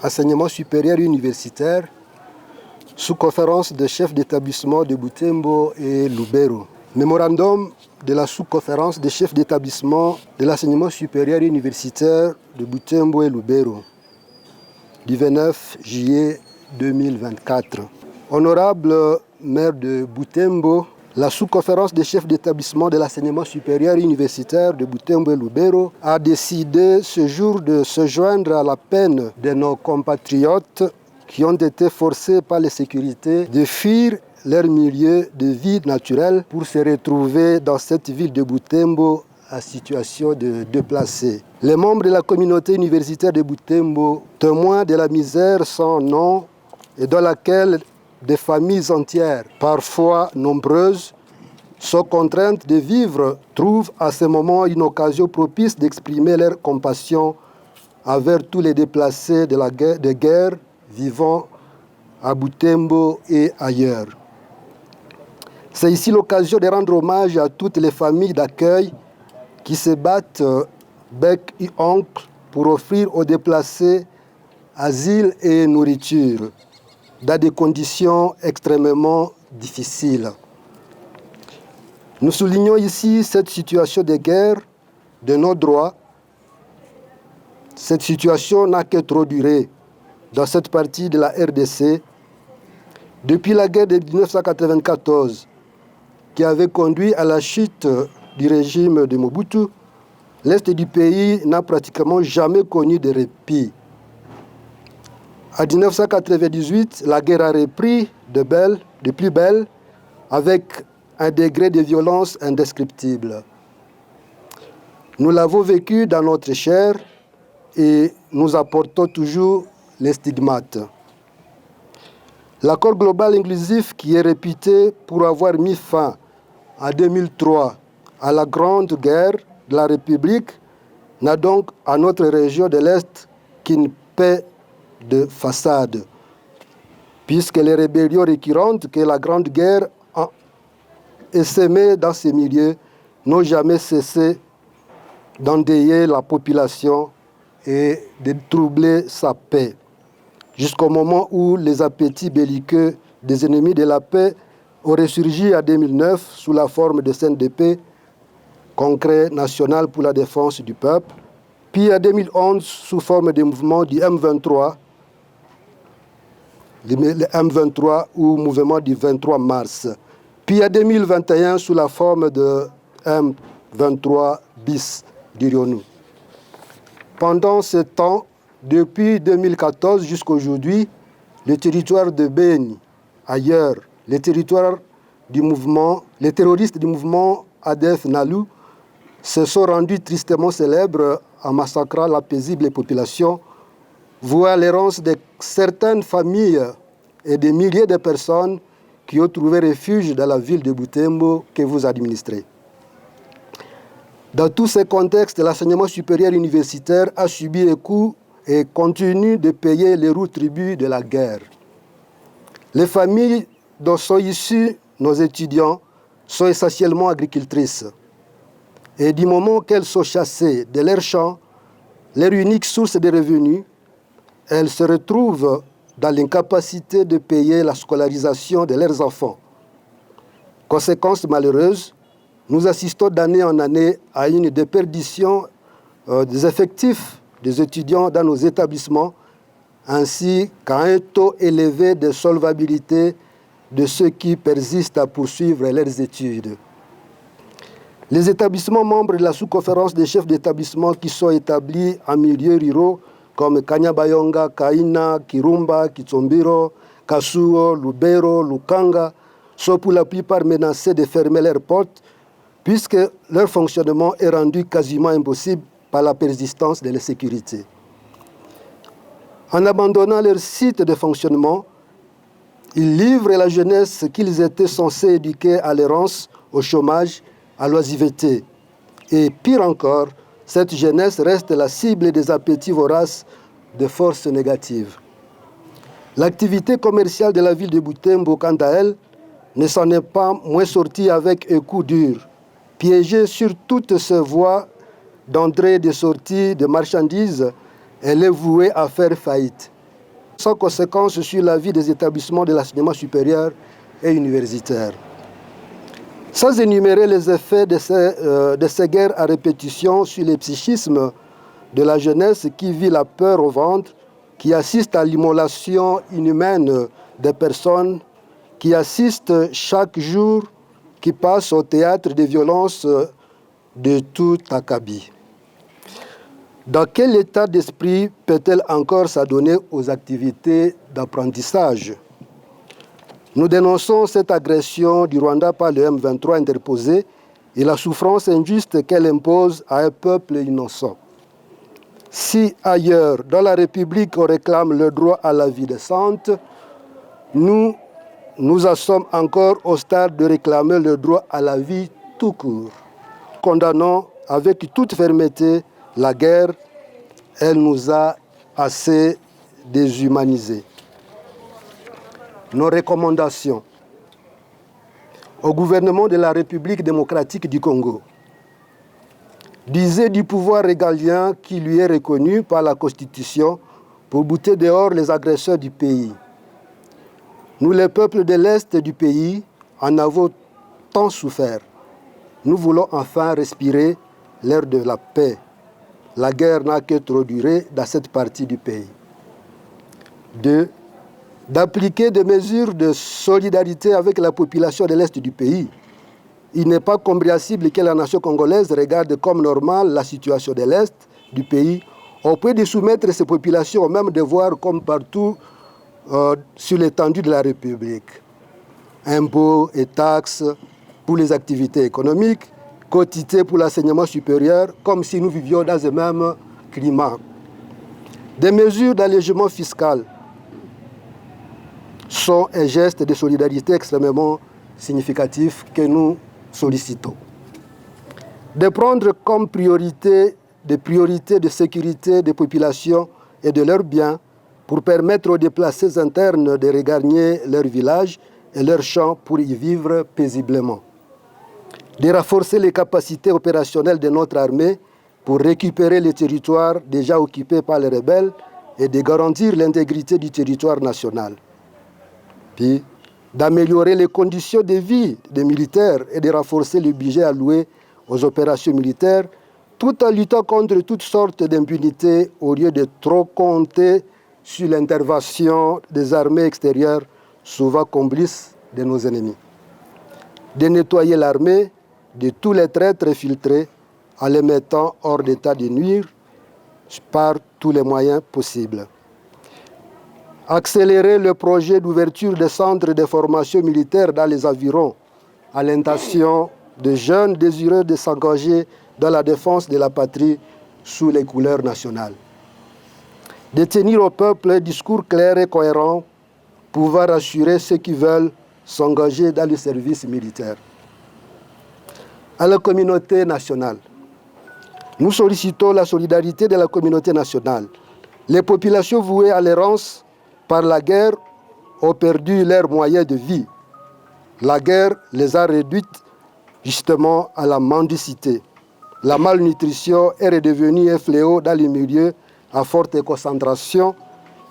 enseignement supérieur universitaire, sous-conférence des chefs d'établissement de Butembo et Lubero. Mémorandum de la sous-conférence des chefs d'établissement de l'enseignement supérieur universitaire de Butembo et Lubero, du 29 juillet 2024. Honorable maire de Butembo, la sous-conférence des chefs d'établissement de l'enseignement supérieur universitaire de Butembo et Lubero a décidé ce jour de se joindre à la peine de nos compatriotes qui ont été forcés par les sécurités de fuir leur milieu de vie naturel pour se retrouver dans cette ville de Butembo en situation de déplacés. Les membres de la communauté universitaire de Butembo, témoins de la misère sans nom et dans laquelle des familles entières, parfois nombreuses, sont contraintes de vivre, trouvent à ce moment une occasion propice d'exprimer leur compassion envers tous les déplacés de guerre vivant à Butembo et ailleurs. C'est ici l'occasion de rendre hommage à toutes les familles d'accueil qui se battent bec et ongle pour offrir aux déplacés asile et nourriture dans des conditions extrêmement difficiles. Nous soulignons ici cette situation de guerre de nos droits. Cette situation n'a que trop duré dans cette partie de la RDC depuis la guerre de 1994 qui avait conduit à la chute du régime de Mobutu. L'Est du pays n'a pratiquement jamais connu de répit. En 1998, la guerre a repris de plus belle, avec un degré de violence indescriptible. Nous l'avons vécu dans notre chair et nous apportons toujours les stigmates. L'accord global inclusif qui est réputé pour avoir mis fin en 2003 à la Grande Guerre de la République n'a donc à notre région de l'Est qu'une paix de façade, puisque les rébellions récurrentes que la Grande Guerre a essaimées dans ces milieux n'ont jamais cessé d'endeuiller la population et de troubler sa paix, jusqu'au moment où les appétits belliqueux des ennemis de la paix ont ressurgi en 2009 sous la forme de CNDP, Congrès national pour la défense du peuple, puis en 2011 sous forme de mouvement du M23, le M23 ou mouvement du 23 mars, puis en 2021 sous la forme de M23 bis, dirions-nous. Pendant ce temps, depuis 2014 jusqu'à aujourd'hui, le territoire de Beni, ailleurs, les terroristes du mouvement ADF Nalu se sont rendus tristement célèbres en massacrant la paisible population, voire l'errance de certaines familles et des milliers de personnes qui ont trouvé refuge dans la ville de Butembo que vous administrez. Dans tous ces contextes, l'enseignement supérieur universitaire a subi les coups et continue de payer les lourds tributs de la guerre. Les familles dont sont issus nos étudiants sont essentiellement agricultrices. Et du moment qu'elles sont chassées de leurs champs, leur unique source de revenus, elles se retrouvent dans l'incapacité de payer la scolarisation de leurs enfants. Conséquence malheureuse, nous assistons d'année en année à une déperdition des effectifs des étudiants dans nos établissements, ainsi qu'à un taux élevé de solvabilité de ceux qui persistent à poursuivre leurs études. Les établissements membres de la sous-conférence des chefs d'établissement qui sont établis en milieux ruraux comme Kanyabayonga, Kaina, Kirumba, Kitsombiro, Kasuo, Lubero, Lukanga sont pour la plupart menacés de fermer leurs portes puisque leur fonctionnement est rendu quasiment impossible par la persistance de l'insécurité. En abandonnant leur site de fonctionnement, ils livrent la jeunesse qu'ils étaient censés éduquer à l'errance, au chômage, à l'oisiveté. Et pire encore, cette jeunesse reste la cible des appétits voraces de forces négatives. L'activité commerciale de la ville de Butembo, quant à elle, ne s'en est pas moins sortie avec un coup dur. Piégée sur toutes ses voies d'entrée et de sortie de marchandises, elle est vouée à faire faillite. sans conséquence sur la vie des établissements de l'enseignement supérieur et universitaire. Sans énumérer les effets de ces guerres à répétition sur les psychismes de la jeunesse qui vit la peur au ventre, qui assiste à l'immolation inhumaine des personnes, qui assiste chaque jour, qui passe au théâtre des violences de tout acabit. Dans quel état d'esprit peut-elle encore s'adonner aux activités d'apprentissage? Nous dénonçons cette agression du Rwanda par le M23 interposé et la souffrance injuste qu'elle impose à un peuple innocent. Si ailleurs, dans la République, on réclame le droit à la vie décente, nous en sommes encore au stade de réclamer le droit à la vie tout court. Condamnons avec toute fermeté la guerre, elle nous a assez déshumanisés. Nos recommandations au gouvernement de la République démocratique du Congo. D'user du pouvoir régalien qui lui est reconnu par la Constitution pour bouter dehors les agresseurs du pays. Nous, les peuples de l'Est du pays, en avons tant souffert. Nous voulons enfin respirer l'air de la paix. La guerre n'a que trop duré dans cette partie du pays. 2. D'appliquer des mesures de solidarité avec la population de l'Est du pays. Il n'est pas compréhensible que la nation congolaise regarde comme normale la situation de l'Est du pays, au point de soumettre ces populations aux mêmes devoirs comme partout sur l'étendue de la République. Impôts et taxes pour les activités économiques, quotité pour l'enseignement supérieur, comme si nous vivions dans le même climat. Des mesures d'allègement fiscal sont un geste de solidarité extrêmement significatif que nous sollicitons. De prendre comme priorité des priorités de sécurité des populations et de leurs biens pour permettre aux déplacés internes de regagner leur village et leurs champs pour y vivre paisiblement. De renforcer les capacités opérationnelles de notre armée pour récupérer les territoires déjà occupés par les rebelles et de garantir l'intégrité du territoire national. Puis, d'améliorer les conditions de vie des militaires et de renforcer le budget alloué aux opérations militaires, tout en luttant contre toutes sortes d'impunité au lieu de trop compter sur l'intervention des armées extérieures, souvent complices de nos ennemis. De nettoyer l'armée de tous les traîtres infiltrés en les mettant hors d'état de nuire par tous les moyens possibles. Accélérer le projet d'ouverture des centres de formation militaire dans les environs à l'intention de jeunes désireux de s'engager dans la défense de la patrie sous les couleurs nationales. De tenir au peuple un discours clair et cohérent, pouvant rassurer ceux qui veulent s'engager dans le service militaire. À la communauté nationale, nous sollicitons la solidarité de la communauté nationale. Les populations vouées à l'errance par la guerre ont perdu leurs moyens de vie. La guerre les a réduites justement à la mendicité. La malnutrition est redevenue un fléau dans les milieux à forte concentration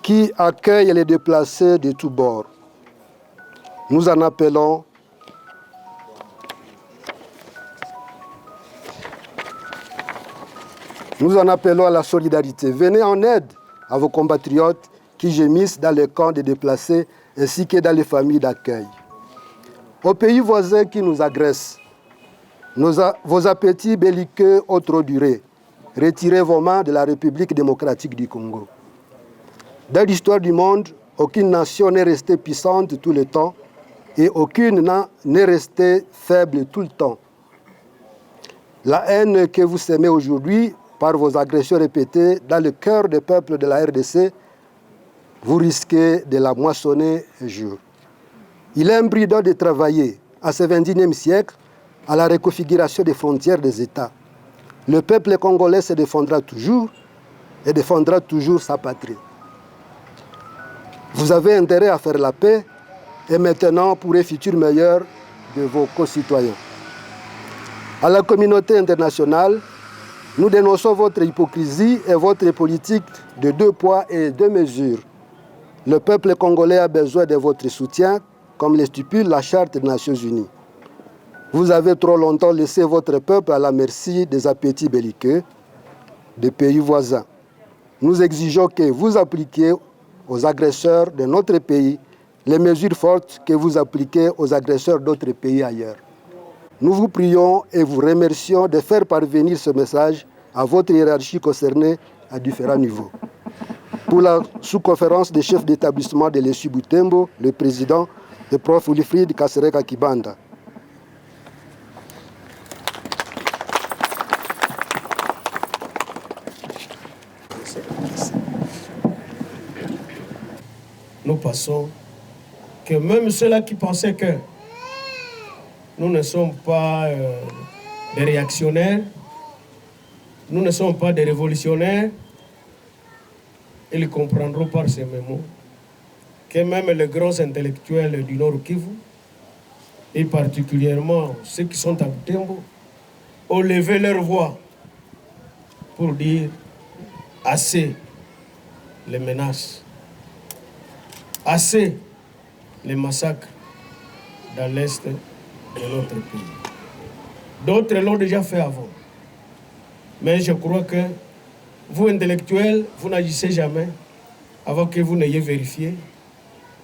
qui accueillent les déplacés de tous bords. Nous en appelons à la solidarité. Venez en aide à vos compatriotes qui gémissent dans les camps de déplacés ainsi que dans les familles d'accueil. Aux pays voisins qui nous agressent, vos appétits belliqueux ont trop duré. Retirez vos mains de la République démocratique du Congo. Dans l'histoire du monde, aucune nation n'est restée puissante tout le temps et aucune n'est restée faible tout le temps. La haine que vous sémez aujourd'hui par vos agressions répétées dans le cœur des peuples de la RDC, vous risquez de la moissonner un jour. Il est imprudent de travailler à ce XXIe siècle à la reconfiguration des frontières des États. Le peuple congolais se défendra toujours et défendra toujours sa patrie. Vous avez intérêt à faire la paix et maintenant pour un futur meilleur de vos concitoyens. À la communauté internationale, nous dénonçons votre hypocrisie et votre politique de 2 poids et 2 mesures. Le peuple congolais a besoin de votre soutien, comme le stipule la Charte des Nations Unies. Vous avez trop longtemps laissé votre peuple à la merci des appétits belliqueux des pays voisins. Nous exigeons que vous appliquiez aux agresseurs de notre pays les mesures fortes que vous appliquez aux agresseurs d'autres pays ailleurs. Nous vous prions et vous remercions de faire parvenir ce message à votre hiérarchie concernée à différents niveaux. Pour la sous-conférence des chefs d'établissement de l'ESU Butembo, le président, le prof. Wilfried Kasereka Kibanda. Nous passons que même ceux-là qui pensaient que nous ne sommes pas des réactionnaires, nous ne sommes pas des révolutionnaires, ils comprendront par ces mots que même les grands intellectuels du Nord Kivu, et particulièrement ceux qui sont à Butembo, ont levé leur voix pour dire assez les menaces, assez les massacres dans l'Est de notre pays. D'autres l'ont déjà fait avant. Mais je crois que vous, intellectuels, vous n'agissez jamais avant que vous n'ayez vérifié,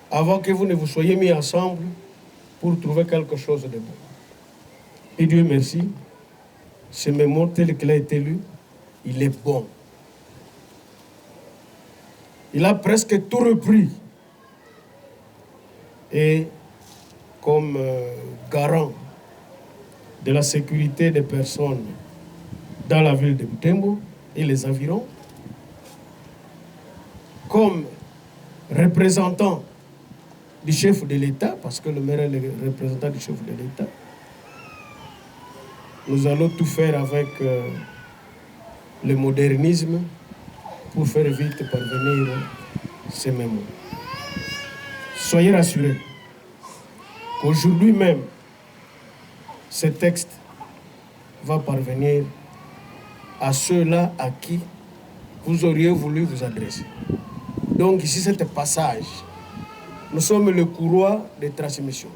avant que vous ne vous soyez mis ensemble pour trouver quelque chose de bon. Et Dieu merci, ce mémo tel qu'il a été lu, il est bon. Il a presque tout repris. Et comme garant de la sécurité des personnes dans la ville de Butembo et les environs, comme représentant du chef de l'État, parce que le maire est le représentant du chef de l'État, nous allons tout faire avec le modernisme pour faire vite parvenir ces mémos. Soyez rassurés qu'aujourd'hui même, ce texte va parvenir à ceux-là à qui vous auriez voulu vous adresser. Donc ici, c'est un passage. Nous sommes le courroie de transmission.